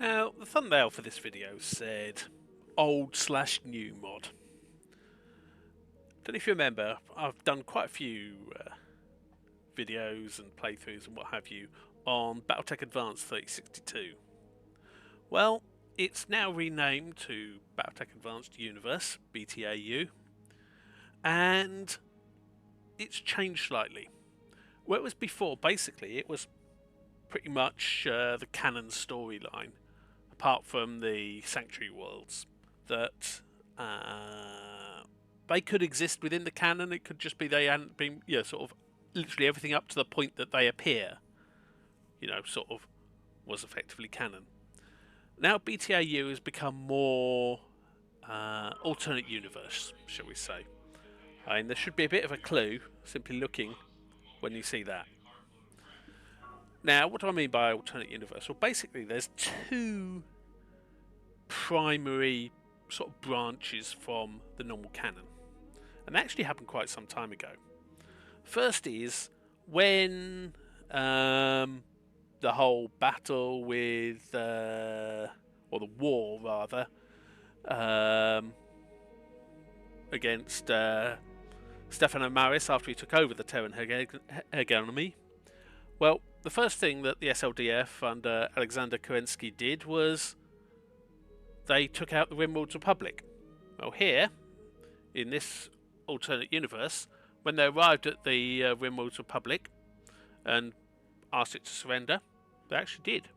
Now, the thumbnail for this video said old/new mod. Don't know if you remember, I've done quite a few videos and playthroughs and what have you on BattleTech Advanced 3062. Well, it's now renamed to BattleTech Advanced Universe, BTAU, and it's changed slightly. Where it was before, basically, it was pretty much the canon storyline, apart from the Sanctuary worlds, that they could exist within the canon. It could just be they hadn't been, sort of literally everything up to the point that they appear, sort of was effectively canon. Now BTAU has become more alternate universe, shall we say. And there should be a bit of a clue, simply looking, when you see that. Now, what do I mean by alternate universe? Well, basically, there's two primary sort of branches from the normal canon, and that actually happened quite some time ago. First is when the whole battle with, or the war rather, against Stefano Maris after he took over the Terran hegemony. Well, the first thing that the SLDF under Alexander Kerensky did was they took out the Rimworld's Republic. Well, here, in this alternate universe, when they arrived at the Rimworld's Republic and asked it to surrender, they actually did.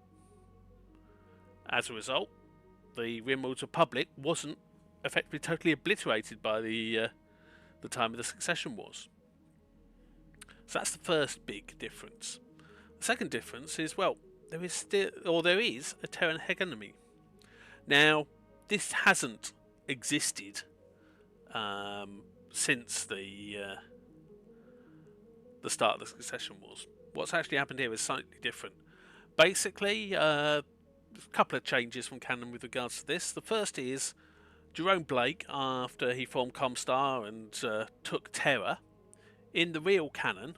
As a result, the Rimworld's Republic wasn't effectively totally obliterated by the time of the Succession Wars. So that's the first big difference. The second difference is, well, there is a Terran hegemony. Now, this hasn't existed since the start of the Succession Wars. What's actually happened here is slightly different. Basically, a couple of changes from canon with regards to this. The first is Jerome Blake, after he formed Comstar and took Terra, in the real canon,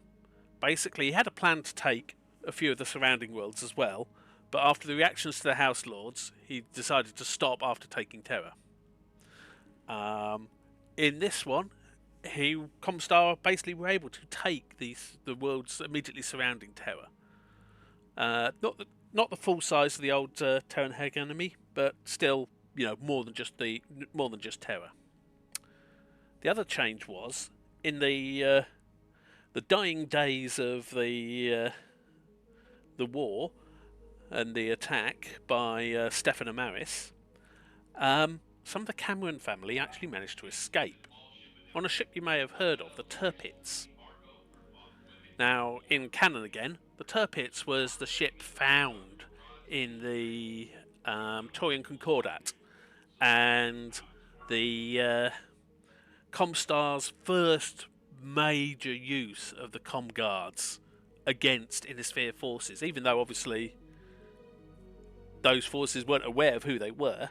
basically he had a plan to take a few of the surrounding worlds as well, but after the reactions to the House Lords, he decided to stop after taking Terra. In this one, Comstar basically were able to take the worlds immediately surrounding Terra. Not the full size of the old Terran hegemony, but still, more than just Terra. The other change was in the dying days of the war and the attack by Stefano Maris. Some of the Cameron family actually managed to escape on a ship you may have heard of, the Tirpitz. Now, in canon again, the Tirpitz was the ship found in the Taurian Concordat, and the Comstar's first major use of the Com Guards against Innisphere forces, even though obviously those forces weren't aware of who they were,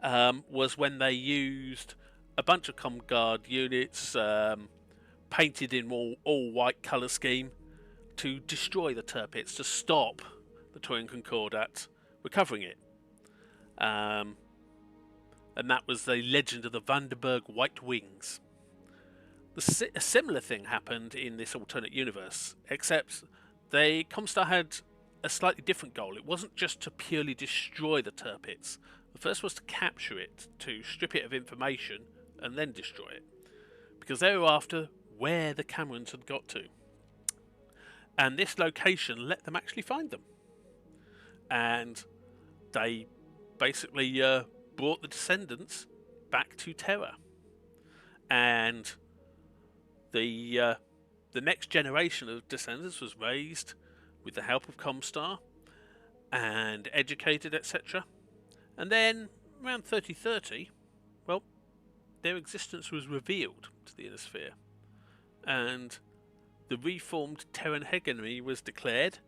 was when they used a bunch of Com Guard units painted in all white colour scheme to destroy the Tirpitz, to stop the Taurian Concordat recovering it. And that was the legend of the Vandenberg White Wings. A similar thing happened in this alternate universe, except Comstar had a slightly different goal. It wasn't just to purely destroy the Tirpitz. The first was to capture it, to strip it of information, and then destroy it, because they were after where the Camerons had got to. And this location let them actually find them. And they basically brought the descendants back to Terra. And the next generation of descendants was raised with the help of Comstar and educated, etc. And then around 3030, well, their existence was revealed to the Innisphere, and the reformed Terran hegemony was declared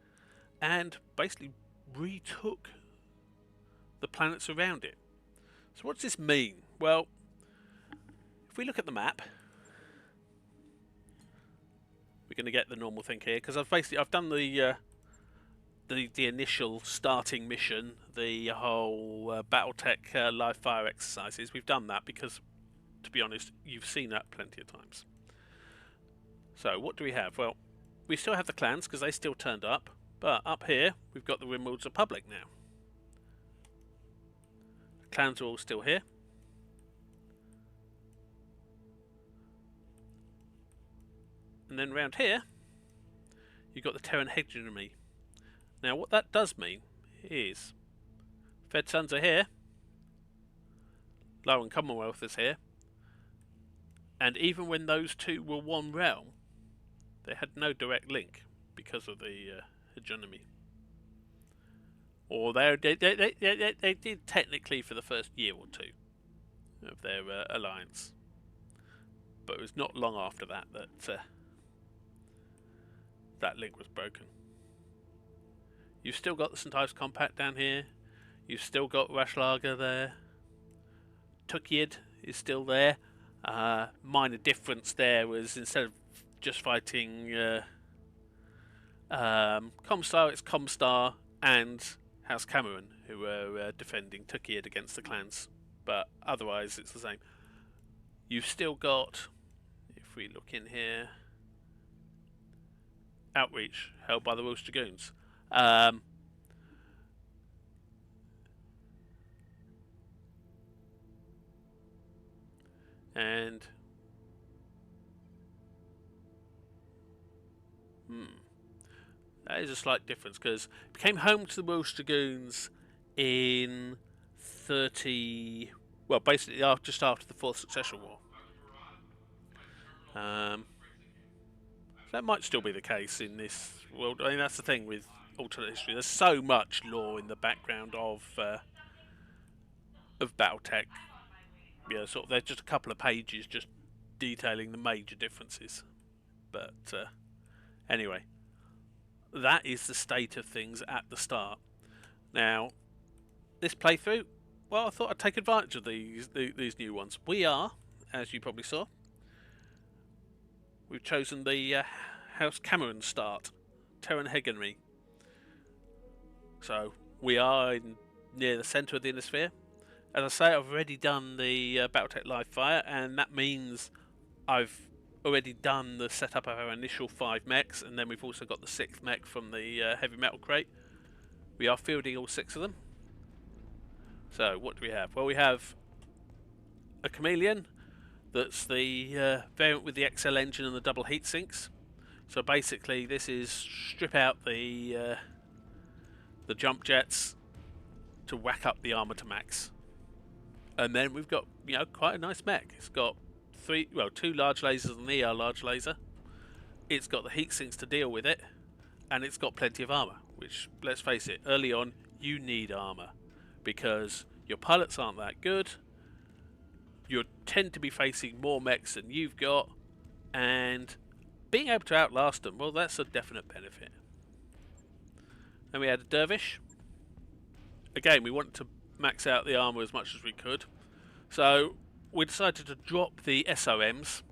and basically retook the planets around it. So what does this mean? Well, if we look at the map, we're going to get the normal thing here, because I've done the the initial starting mission, the whole BattleTech live fire exercises. We've done that because, to be honest, you've seen that plenty of times. So what do we have? Well, we still have the clans because they still turned up, but up here we've got the Rimworld's Republic now. The clans are all still here. And then round here, you've got the Terran hegemony. Now what that does mean is Fed Sons are here, Lower and Commonwealth is here, and even when those two were one realm, they had no direct link because of the hegemony. Or they did technically for the first year or two of their alliance, but it was not long after that that link was broken. You've still got the St. Ives Compact down here. You've still got Rashlager there. Tukid is still there. Minor difference there was instead of just fighting Comstar, it's Comstar and House Cameron who were defending Tukid against the clans. But otherwise it's the same. You've still got, if we look in here, Outreach, held by the Welsh Dragoons. And that is a slight difference because it became home to the Welsh Dragoons in basically just after the Fourth Succession War. That might still be the case in this world. I mean, that's the thing with alternate history. There's so much lore in the background of BattleTech. Yeah, sort of. There's just a couple of pages just detailing the major differences. But anyway, that is the state of things at the start. Now, this playthrough, well, I thought I'd take advantage of these new ones. We are, as you probably saw, we've chosen the House Cameron start, Terran hegemony. So we are near the centre of the Inner Sphere. As I say, I've already done the BattleTech live fire, and that means I've already done the setup of our initial 5 mechs, and then we've also got the 6th mech from the heavy metal crate. We are fielding all 6 of them. So what do we have? Well, we have a Chameleon. That's the variant with the XL engine and the double heat sinks. So basically, this is strip out the jump jets to whack up the armor to max, and then we've got quite a nice mech. It's got 2 large lasers and the ER large laser. It's got the heat sinks to deal with it, and it's got plenty of armor. Which, let's face it, early on you need armor because your pilots aren't that good. You tend to be facing more mechs than you've got, and being able to outlast them, well, that's a definite benefit. Then we had a Dervish. Again, we wanted to max out the armor as much as we could, so we decided to drop the SOMs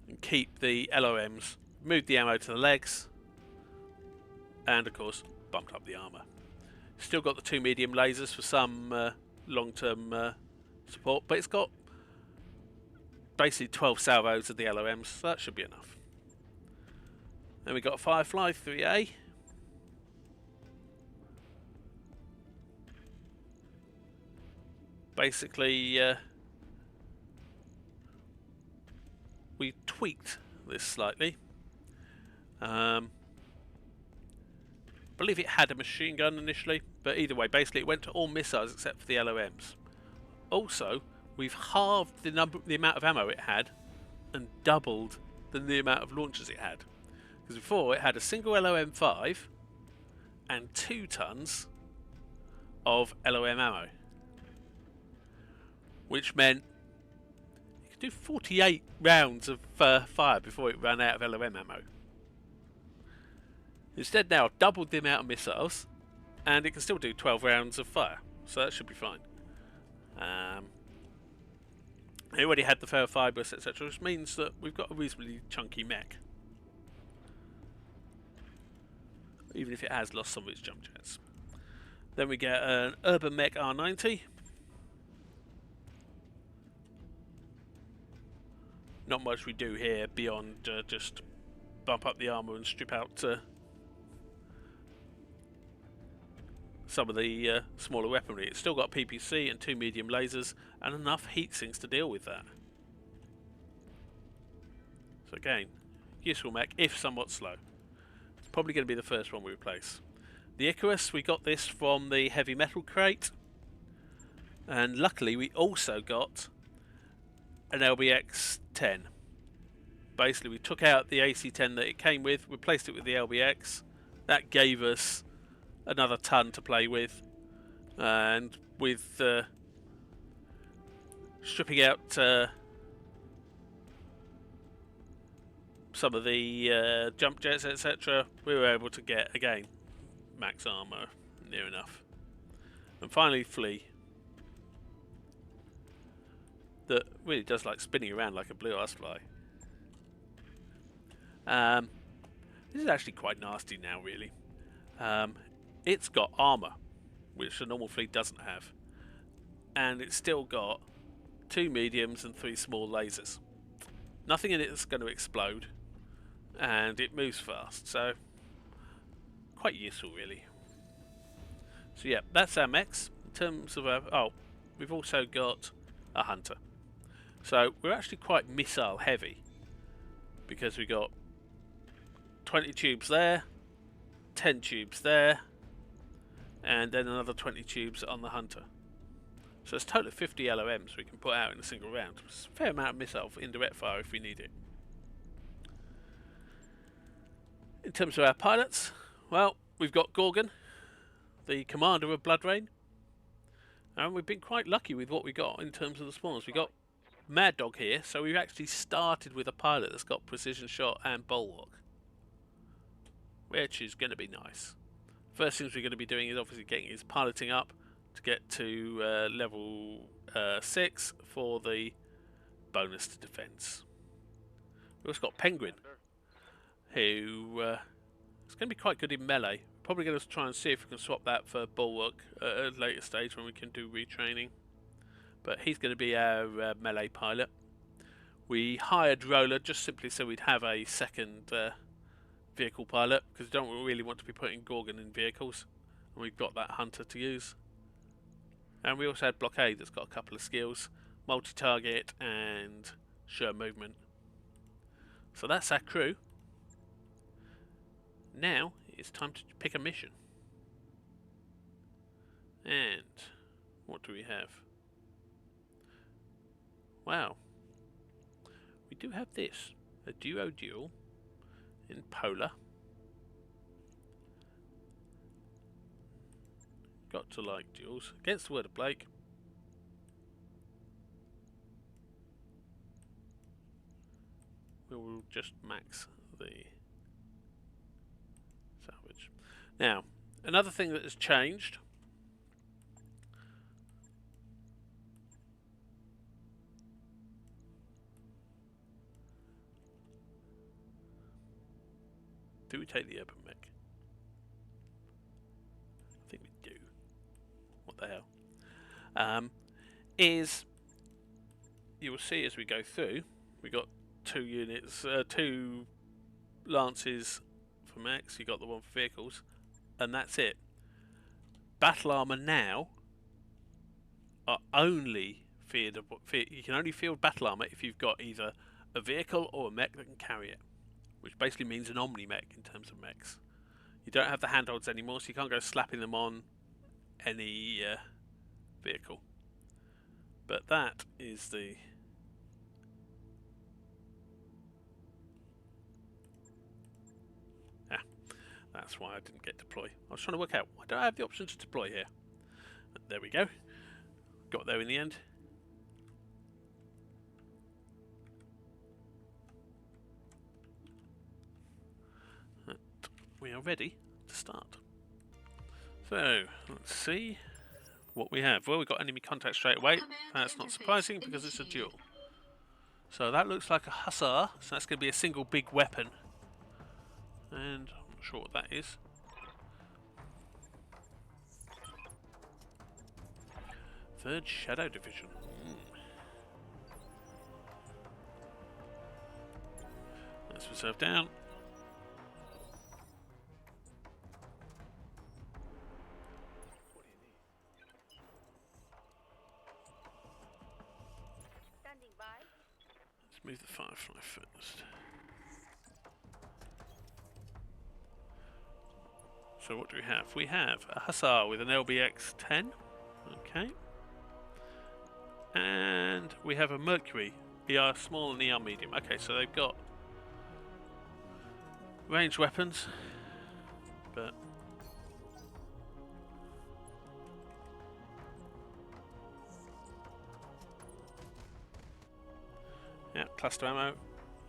and keep the LOMs, moved the ammo to the legs, and of course bumped up the armor. Still got the 2 medium lasers for some long-term support, but it's got basically 12 salvos of the LOMs, so that should be enough. Then we got a Firefly 3A. Basically, we tweaked this slightly. I believe it had a machine gun initially, but either way, basically it went to all missiles except for the LOMs. Also, we've halved the amount of ammo it had and doubled the amount of launchers it had. Because before it had a single LOM5 and 2 tons of LOM ammo, which meant you could do 48 rounds of fire before it ran out of LOM ammo. Instead, now I've doubled the amount of missiles, and it can still do 12 rounds of fire, so that should be fine. It already had the ferrofibrous, etc., which means that we've got a reasonably chunky mech. even if it has lost some of its jump jets. Then we get an Urban Mech R90. Not much we do here beyond just bump up the armour and strip out some of the smaller weaponry. It's still got PPC and 2 medium lasers and enough heat sinks to deal with that. So again, useful mech, if somewhat slow. It's probably going to be the first one we replace. The Icarus, we got this from the heavy metal crate. And luckily we also got an LBX 10. Basically we took out the AC-10 that it came with, replaced it with the LBX. That gave us another ton to play with, and with stripping out some of the jump jets, etc., we were able to get, again, max armor near enough. And finally Flea, that really does like spinning around like a blue ice fly. This is actually quite nasty now, really. It's got armour, which a normal fleet doesn't have, and it's still got 2 mediums and 3 small lasers. Nothing in it that's going to explode, and it moves fast, so quite useful, really. So yeah, that's our mechs. In terms of our... oh, we've also got a hunter. So we're actually quite missile heavy, because we got 20 tubes there, 10 tubes there, and then another 20 tubes on the hunter. So it's a total of 50 LOMs we can put out in a single round. It's a fair amount of missile for indirect fire if we need it. In terms of our pilots, well, we've got Gorgon, the commander of Blood Rain, and we've been quite lucky with what we got in terms of the spawns. We got Mad Dog here, so we've actually started with a pilot that's got precision shot and bulwark, which is going to be nice. First things we're going to be doing is obviously getting his piloting up to get to level 6 for the bonus to defense. We've also got Penguin, who is going to be quite good in melee. Probably going to try and see if we can swap that for bulwark at a later stage when we can do retraining. But he's going to be our melee pilot. We hired Roller just simply so we'd have a second vehicle pilot, because we don't really want to be putting Gorgon in vehicles, and we've got that hunter to use. And we also had Blockade that's got a couple of skills, multi-target and sure movement. So that's our crew. Now it's time to pick a mission. And what do we have? Wow, we do have this, a duo duel in Polar. Got to like duels. Against the word of Blake. We will just max the salvage. Now, another thing that has changed. Do we take the urban mech? I think we do. What the hell? Is you will see as we go through, we got 2 units, 2 lances for mechs. You got the one for vehicles, and that's it. Battle armor now are only fieldable. You can only field battle armor if you've got either a vehicle or a mech that can carry it, which basically means an omni mech in terms of mechs. You don't have the handholds anymore, so you can't go slapping them on any vehicle. But that is the... that's why I didn't get deploy. I was trying to work out, why don't I have the option to deploy here? But there we go. Got there in the end. We are ready to start. So, let's see what we have. Well, we've got enemy contact straight away. That's not surprising because it's a duel. So that looks like a hussar. So that's going to be a single big weapon. And I'm not sure what that is. Third Shadow Division. Let's reserve down. What do you need? Standing by. Let's move the Firefly first. So what do we have? We have a Hussar with an LBX 10. Okay. And we have a Mercury, ER small and ER medium. Okay, so they've got ranged weapons, but yeah, cluster ammo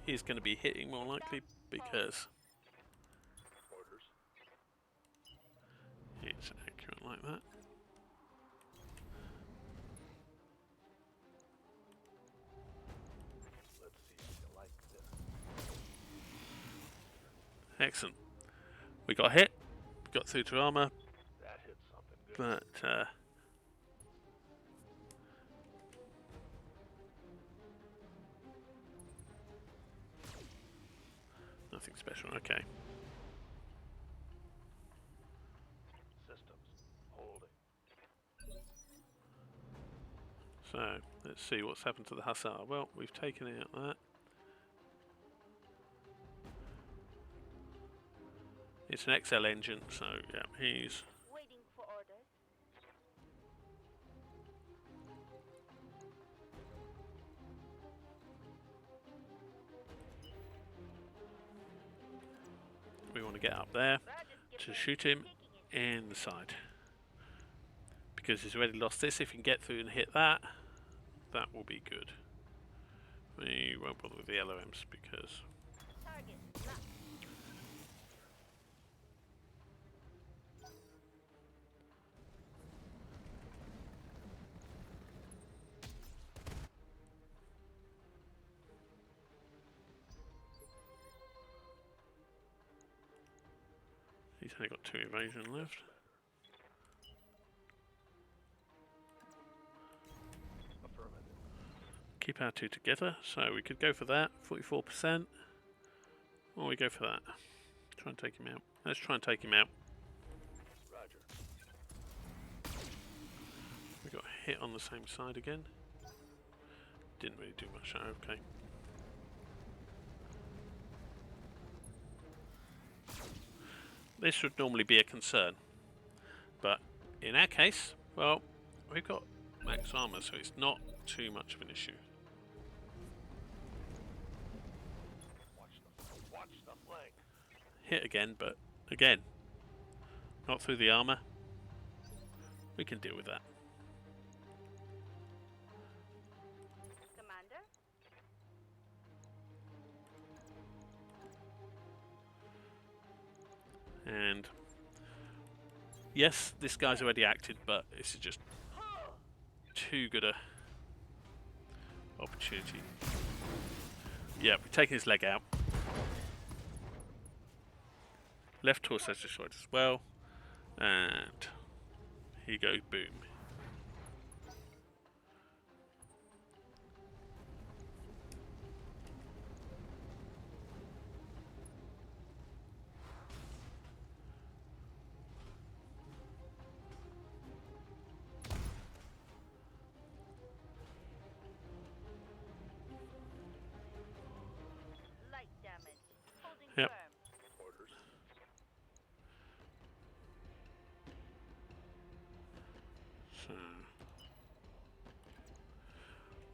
is going to be hitting more likely because Orders. it's accurate like that. Let's see if you like this. Excellent. We got hit, got through to armor, That hit something good. but nothing special. Okay. Systems holding. So let's see what's happened to the Hussar. Well, we've taken out that. It's an XL engine, so yeah, he's Waiting for orders. we want to get up there Roger, to Skipper. shoot him Taking it. in the side. Because he's already lost this, if he can get through and hit that, that will be good. We won't bother with the LOMs because Target locked. he's only got 2 evasion left. Affirmative. Keep our 2 together, so we could go for that, 44%, or we go for that. Try and take him out. Let's try and take him out. Roger. We got hit on the same side again. Didn't really do much, okay. This should normally be a concern, but in our case, well, we've got max armor, so it's not too much of an issue. Watch the flank. Hit again, but again, not through the armor. We can deal with that. Commander. And yes, this guy's already acted, but this is just too good a opportunity. Yeah, we're taking his leg out. Left torso's destroyed as well. And here you go, boom. Light damage. Holding Yep. firm. Orders. So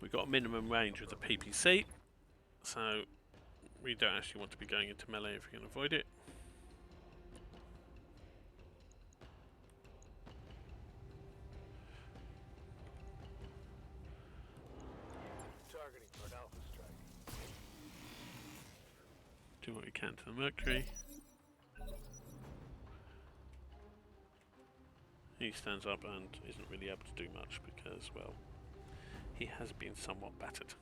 we got a minimum range with the PPC, so we don't actually want to be going into melee if we can avoid it. Targeting for an alpha strike. Do what we can to the Mercury. He stands up and isn't really able to do much because, well, he has been somewhat battered.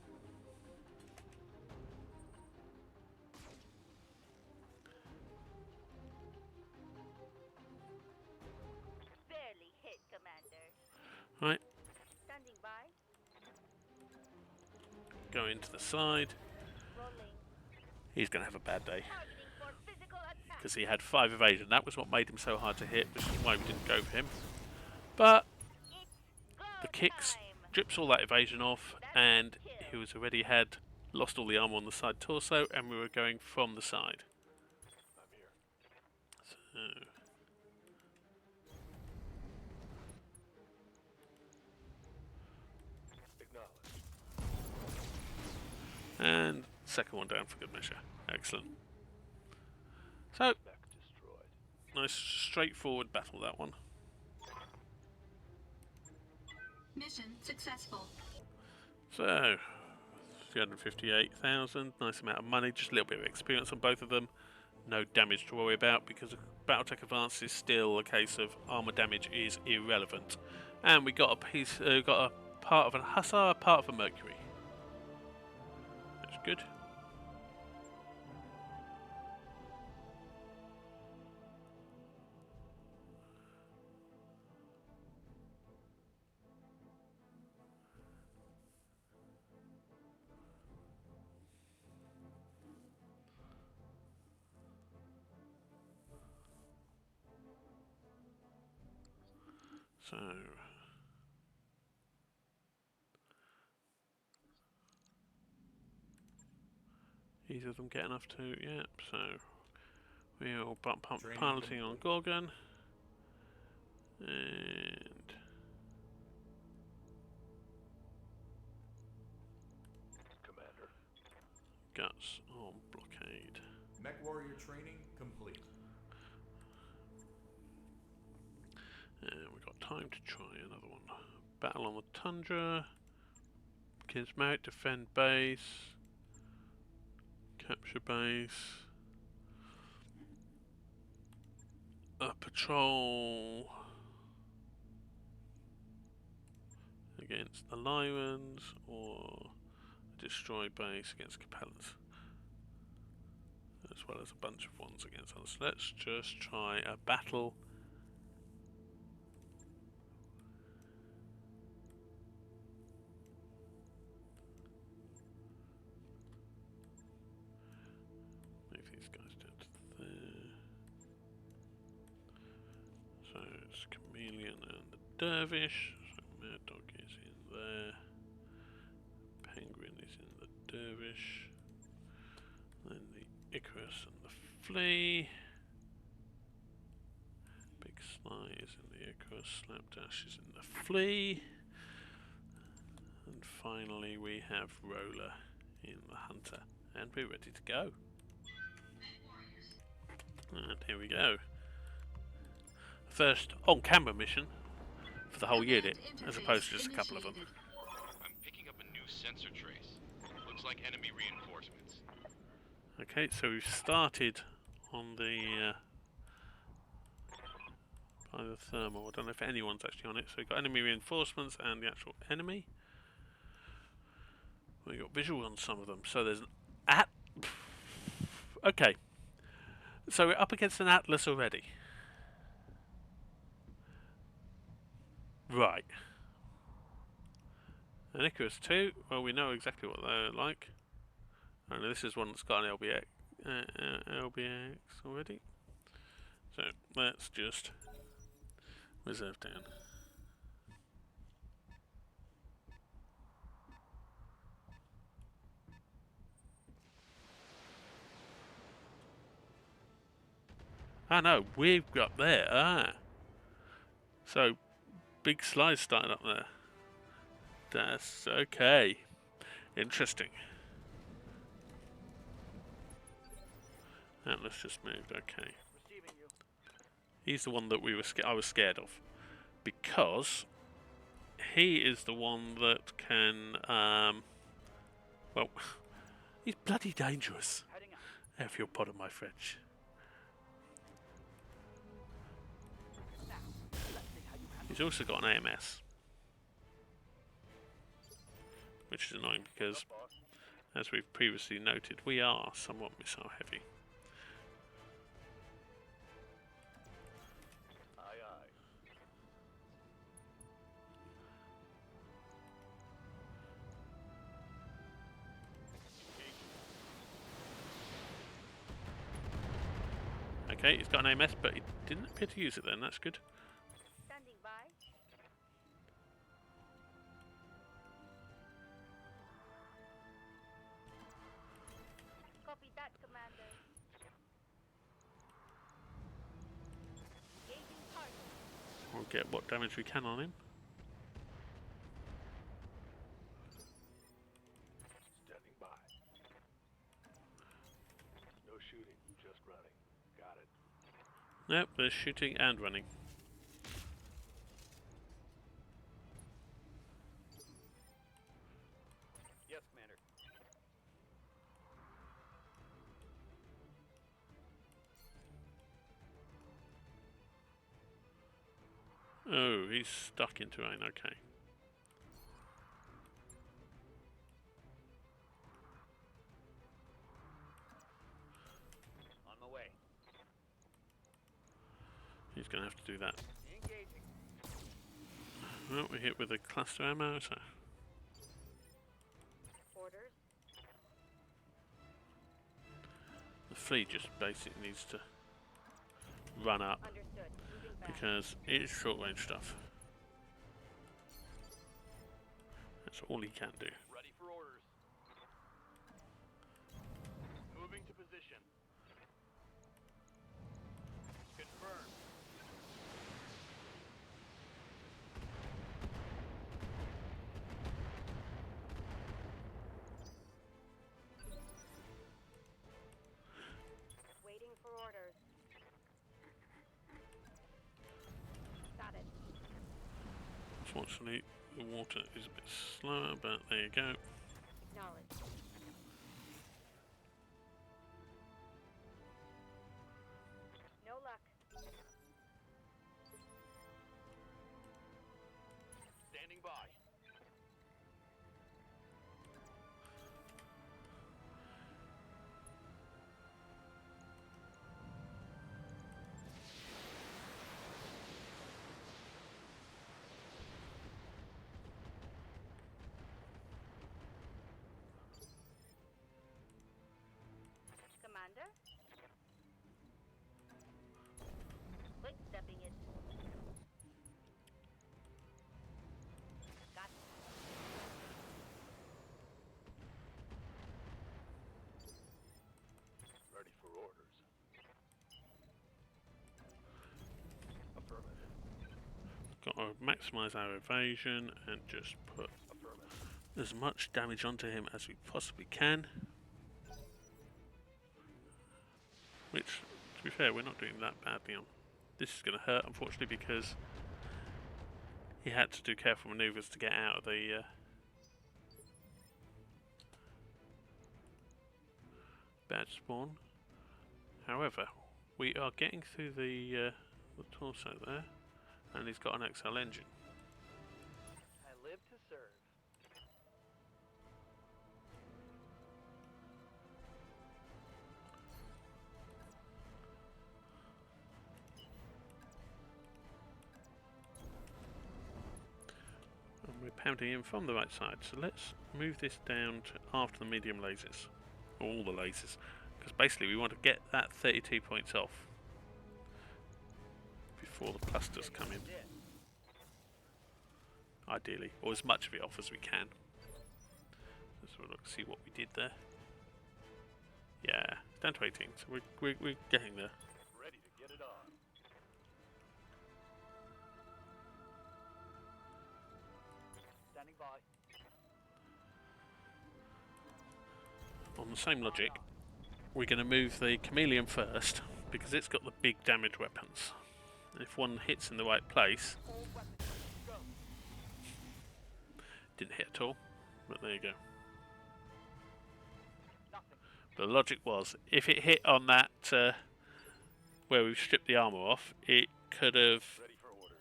Barely hit, Commander. Right, go into the side. He's going to have a bad day. Because he had 5 evasion. That was what made him so hard to hit, which is why we didn't go for him. But the kicks strips all that evasion off, and he was already had lost all the armor on the side torso, and we were going from the side. I'm here. So, Acknowledged. and second one down for good measure. Excellent. So, Mech destroyed. nice straightforward battle, that one. Mission successful. So, 358,000, nice amount of money, just a little bit of experience on both of them. No damage to worry about because BattleTech Advanced is still a case of armor damage is irrelevant. And we got a piece, got a part of a Hussar, a part of a Mercury. That's good. So, either of them get enough to, yep, so we'll pump piloting on Gorgon, and Commander. Guts on blockade. Mech warrior training complete. And we've got time to try another one. Battle on the Tundra, Kismarit, defend base, capture base, patrol against the Lyrans, or destroy base against Capellans, as well as a bunch of ones against others. Let's just try a battle. Move these guys down to there. So it's Chameleon and the Dervish. So Mad Dog is in there. Penguin is in the Dervish. Then the Icarus and the Flea. Big Sly is in the Icarus. Slapdash is in the Flea. And finally we have Roller in the Hunter. And we're ready to go. And here we go. First on-camera mission for the whole unit, as opposed to just a couple of them. I'm picking up a new sensor trace. Looks like enemy reinforcements. Okay, so we've started on the by the thermal. I don't know if anyone's actually on it. So we've got enemy reinforcements and the actual enemy. We've got visual on some of them. So there's an okay. So we're up against an Atlas already. Right. An Icarus 2, well, we know exactly what they're like. Only this is one that's got an LBX already. So let's just reserve down. Ah no, we've got there. Ah. So big slides starting up there. That's okay. Interesting. And let's just move. Okay. Receiving you. He's the one that I was scared of, because he is the one that can. Well, he's bloody dangerous. Heading out. If you'll pardon my French. Now, let's see how you handle He's also got an AMS, which is annoying because, it, boss. as we've previously noted, we are somewhat missile heavy. Aye, aye. Okay, he's got an AMS, but he didn't appear to use it then. That's good. Standing by. Copy that, Commander. Engaging target. We'll get what damage we can on him. Standing by. No shooting, just running. Got it. Nope, there's shooting and running. Yes, Commander. Oh, he's stuck in terrain, okay. On my way. He's going to have to do that. Engaging. Well, we hit with a cluster ammo, so... Orders. The fleet just basically needs to run up Understood. Moving back. because it's short range stuff. That's all he can do. Ready for orders. Moving to position. Confirmed. Waiting for orders. Got it. Unfortunately, the water is a bit slower, but there you go. Acknowledged. No luck. Standing by. Commander? Quick stepping it. Got it. Ready for orders. Affirmative. Got to maximise our evasion and just put Affirmative. as much damage onto him as we possibly can. Which, to be fair, we're not doing that badly on. This is going to hurt, unfortunately, because he had to do careful manoeuvres to get out of the bad spawn. However, we are getting through the torso there, and he's got an XL engine. I live to serve. And we're pounding in from the right side, so let's move this down to after the medium lasers. All the lasers. Because basically we want to get that 32 points off before the clusters come in. Ideally, or as much of it off as we can. Let's have a look, see what we did there. Yeah, it's down to 18, so we're getting there. Ready to get it on. Standing by. On the same logic, we're going to move the chameleon first because it's got the big damage weapons. And if one hits in the right place, All weapons ready to go. didn't hit at all, but there you go. Nothing. The logic was, if it hit on that where we've stripped the armor off, it could have Ready for orders.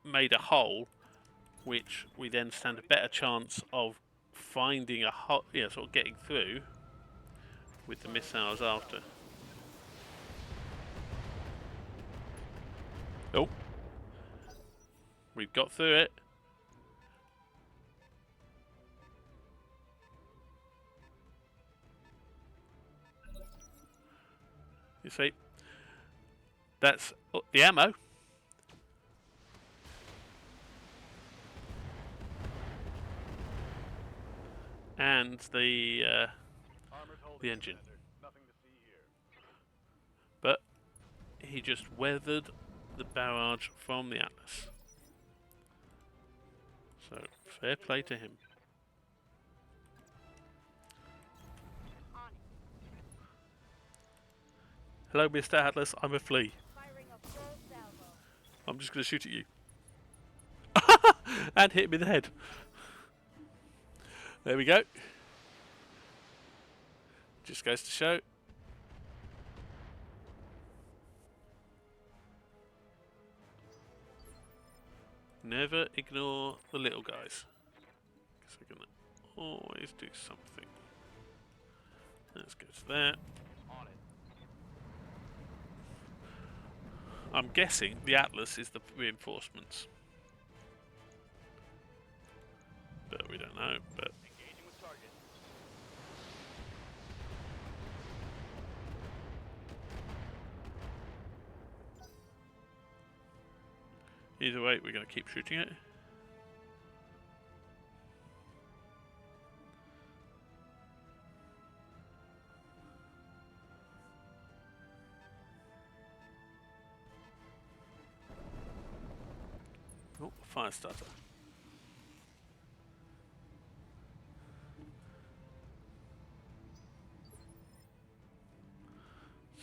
made a hole, which we then stand a better chance of finding a hole, sort of getting through with the missiles after. Oh, we've got through it. You see, That's the ammo. And the Armor's holding, engine. Commander. Nothing to see here. But he just weathered the barrage from the Atlas. So fair play to him. On it. Hello, Mr. Atlas. I'm a flea. Firing a full salvo. I'm just going to shoot at you. And hit him in the head. There we go. Just goes to show. Never ignore the little guys. Because they're going to always do something. Let's go to that. On it. I'm guessing the Atlas is the reinforcements. But we don't know. But Engaging with target. either way, we're going to keep shooting it. Oh, fire starter.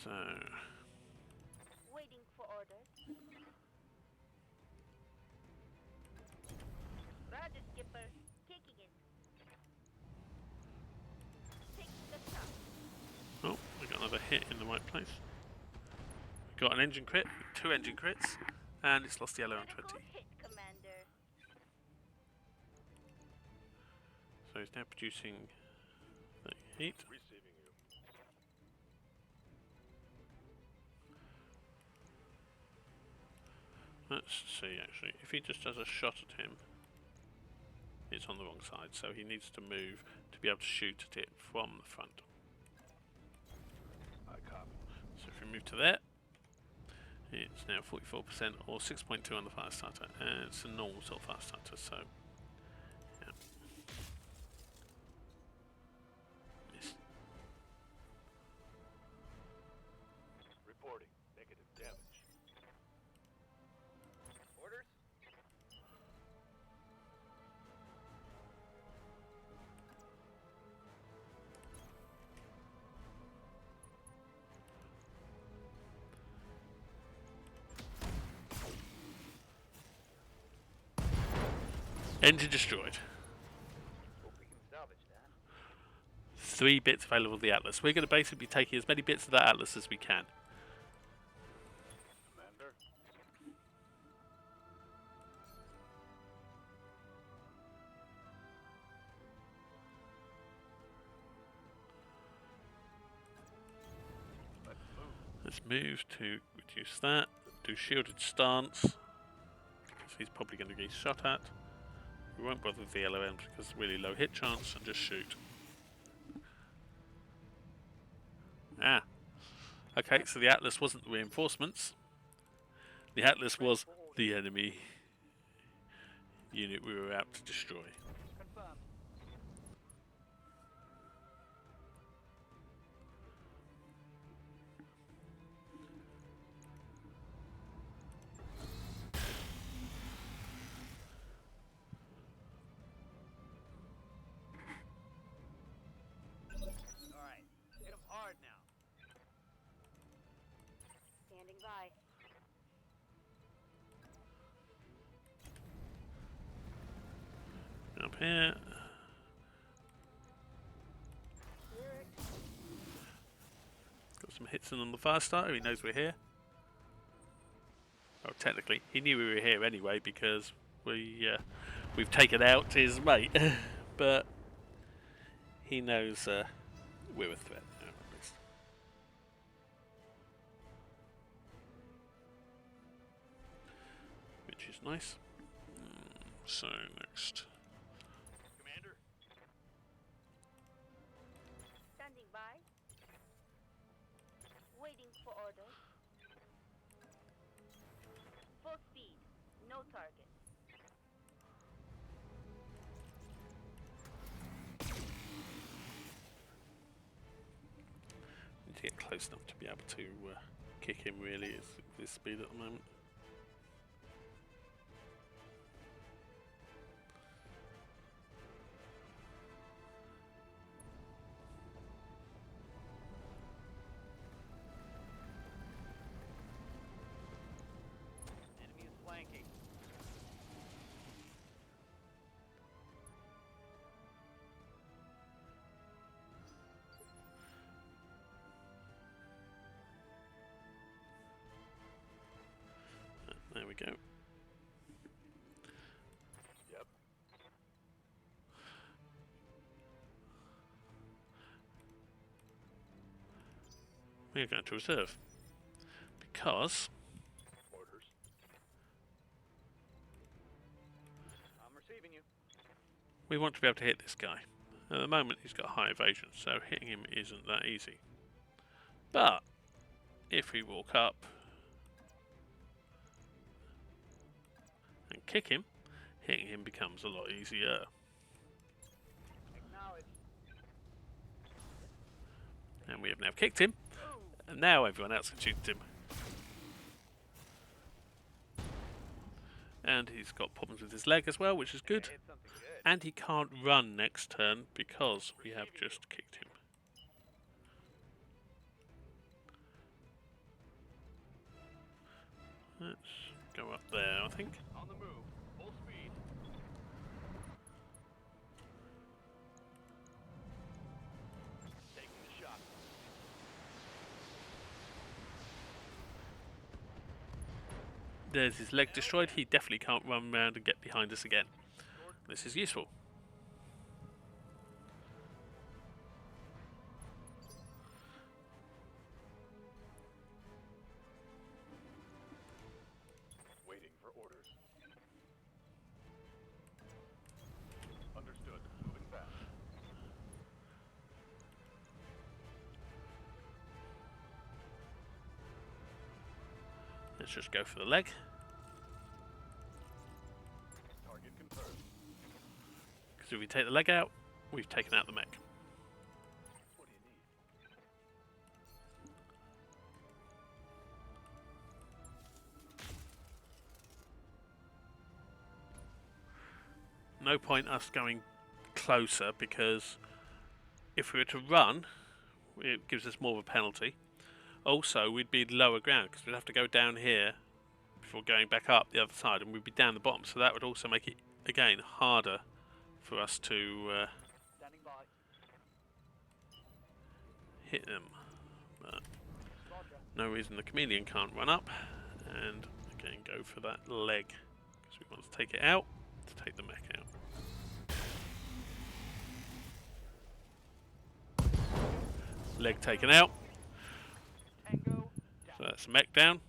So, Waiting for orders. Roger, Skipper. Kicking it. Take the top. oh, we got another hit in the right place. We got an engine crit, 2 engine crits, and it's lost the yellow on 20. Critical hit, Commander. So he's now producing the heat. Receiving you. Let's see, actually, if he just does a shot at him, it's on the wrong side, so he needs to move to be able to shoot at it from the front. I copy. So if we move to there, it's now 44% or 6.2 on the fire starter, and it's a normal sort of fire starter, so yeah. Missed. Reporting. Negative damage. Orders? Engine destroyed. Hope we can salvage that. 3 bits available of the Atlas. We're going to basically be taking as many bits of that Atlas as we can. Commander? Let's move. Let's move to reduce that. Do shielded stance. Because he's probably going to get shot at. We won't bother with the yellow end because really low hit chance and just shoot. Ah. Okay, so the Atlas wasn't the reinforcements. The Atlas was the enemy unit we were out to destroy. Confirmed. Alright. Hit him hard now. Standing by. Up here. Clear it. Got some hits in on the fire starter. He knows we're here. Oh, technically, he knew we were here anyway because we've taken out his mate. But he knows we're a threat now, at least. Which is nice. So next. Commander? Standing by. Waiting for orders. No target. Need to get close enough to be able to kick him really at this speed at the moment. Enemy is flanking. There we go. Yep. We're going to reserve because Orders. I'm receiving you. we want to be able to hit this guy. At the moment he's got high evasion, so hitting him isn't that easy. But if we walk up and kick him, hitting him becomes a lot easier. Acknowledge. And we have now kicked him, and now everyone else can shoot him. And he's got problems with his leg as well, which is good. Hit something good. And he can't run next turn because we have just kicked him. Let's go up there, I think. On the move. Full speed. Taking the shot. There's his leg destroyed. He definitely can't run around and get behind us again. This is useful. Waiting for orders. Understood. Moving fast. Let's just go for the leg. Target confirmed. Because if we take the leg out, we've taken out the mech. What do you need? No point us going closer because if we were to run, it gives us more of a penalty. Also, we'd be lower ground because we'd have to go down here before going back up the other side, and we'd be down the bottom. So that would also make it, again, harder for us to Standing by. hit them. But Roger. no reason the chameleon can't run up, and again go for that leg because we want to take it out to take the mech out. Leg taken out. Tango. So that's the mech down.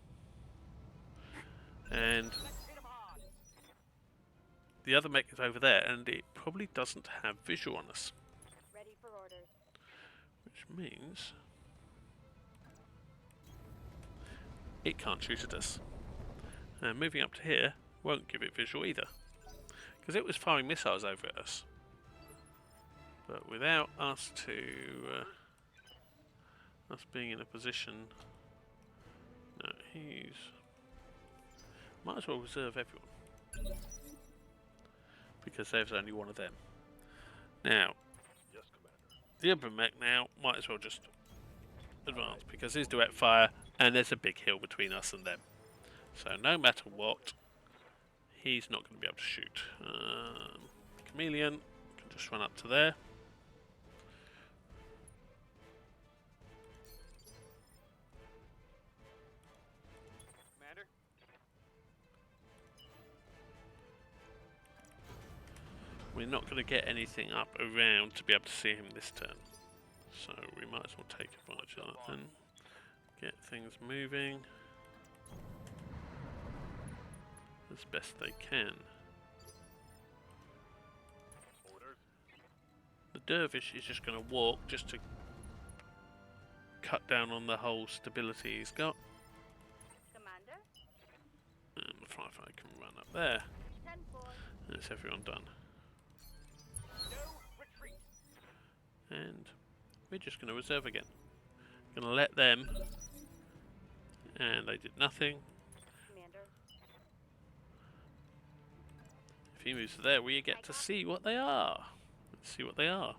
And Hit him hard. the other mech is over there, and it probably doesn't have visual on us. Ready for orders. Which means it can't shoot at us. And moving up to here won't give it visual either, because it was firing missiles over at us. But without us us being in a position, no, he's might as well reserve everyone because there's only one of them. Now, Yes, Commander. the other mech now might as well just advance because he's direct fire and there's a big hill between us and them. So no matter what, he's not going to be able to shoot. Chameleon can just run up to there. Commander. We're not going to get anything up around to be able to see him this turn. So we might as well take advantage of that then. Get things moving as best they can. Orders. The dervish is just going to walk just to cut down on the whole stability he's got. Commander. And the firefighter if I can run up there. 10-4. That's everyone done. No retreat. And we're just going to reserve again. Going to let them. And they did nothing. Commander. If he moves to there, we get to see what they are. Let's see what they are.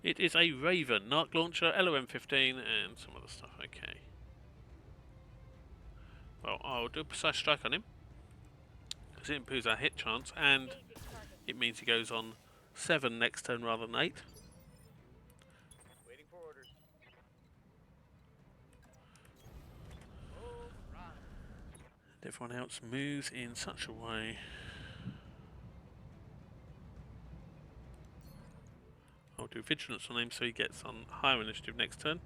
It is a Raven, Narc Launcher, LOM-15, and some other stuff. Okay. Well, I'll do a precise strike on him, because it improves our hit chance, and Engaging target. it means he goes on 7 next turn rather than 8. Waiting for orders. All right. And everyone else moves in such a way. I'll do Vigilance on him so he gets on higher initiative next turn.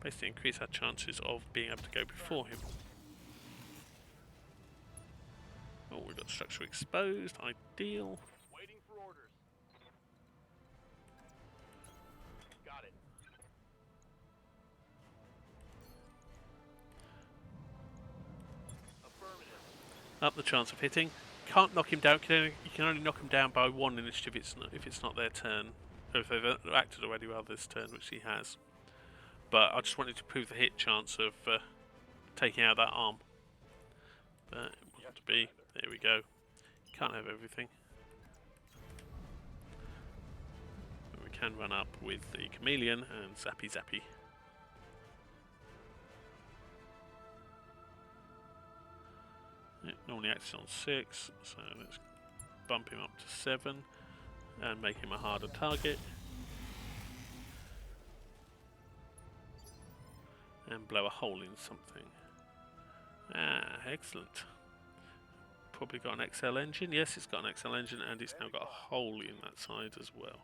Basically increase our chances of being able to go before him. Oh, we've got structure exposed, ideal. Waiting for orders. Got it. Affirmative. Up the chance of hitting. Can't knock him down. You can only knock him down by 1 initiative if it's not their turn. Or if they've acted already rather this turn, which he has. But I just wanted to prove the hit chance of taking out that arm. But it wasn't to be. There we go. Can't have everything. But we can run up with the Chameleon and Zappy Zappy. It normally acts on 6, so let's bump him up to 7 and make him a harder target. And blow a hole in something. Ah, excellent. Probably got an XL engine. Yes, it's got an XL engine, and it's now got a hole in that side as well.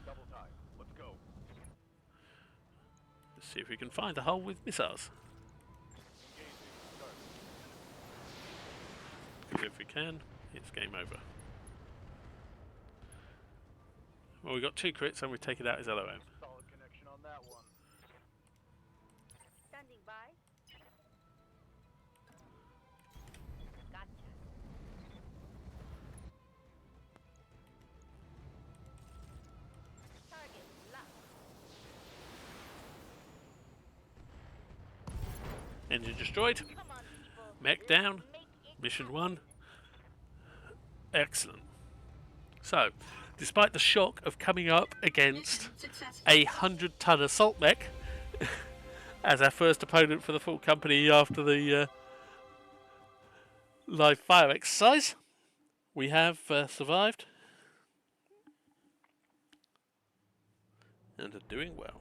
Double time. Let's go. Let's see if we can find the hole with missiles. Engaging. Start. Because if we can, it's game over. Well, we got 2 crits, and we take it out as LOM. Solid connection on that one. Standing by. Gotcha. Target locked. Engine destroyed. Come on, people. Mech down. Let's make it Mission happen. 1. Excellent. So, despite the shock of coming up against Mission successful. a 100-ton assault mech as our first opponent for the full company after the live fire exercise, we have survived and are doing well.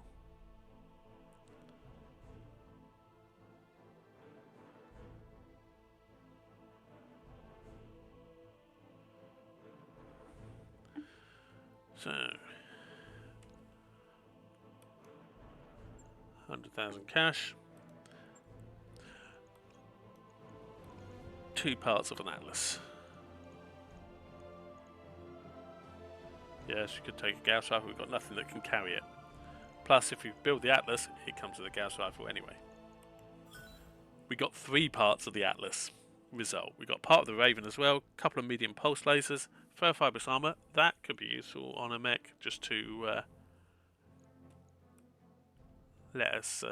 So, 100,000 cash, 2 parts of an atlas. Yes, you could take a Gauss rifle, we've got nothing that can carry it. Plus, if you build the atlas, it comes with a Gauss rifle anyway. We got 3 parts of the atlas result. We got part of the Raven as well, a couple of medium pulse lasers, ferrofibrous armor. That could be useful on a mech just to let us,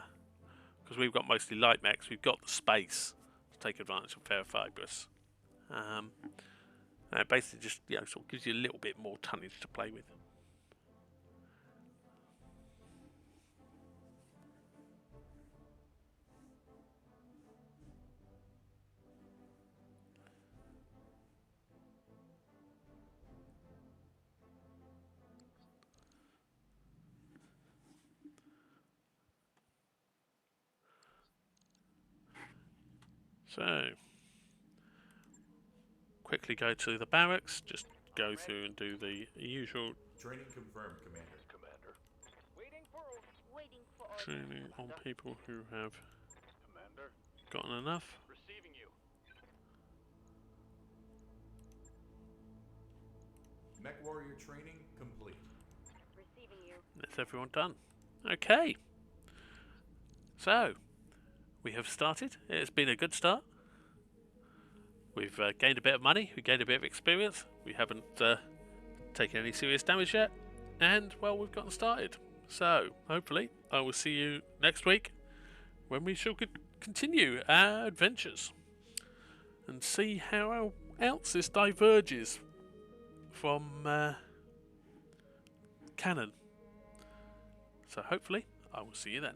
because we've got mostly light mechs, we've got the space to take advantage of ferrofibrous. And it basically just sort of gives you a little bit more tonnage to play with. So, quickly go to the barracks, just go through and do the usual Training confirmed, Commander. Commander. Waiting for orders. Waiting for orders. training on people who have Commander. gotten enough. Receiving you. Mech warrior training complete. Receiving you. That's everyone done. Okay. So, we have started. It's been a good start. We've gained a bit of money, we gained a bit of experience, we haven't taken any serious damage yet, and, well, we've gotten started. So, hopefully, I will see you next week when we shall continue our adventures and see how else this diverges from canon. So, hopefully, I will see you then.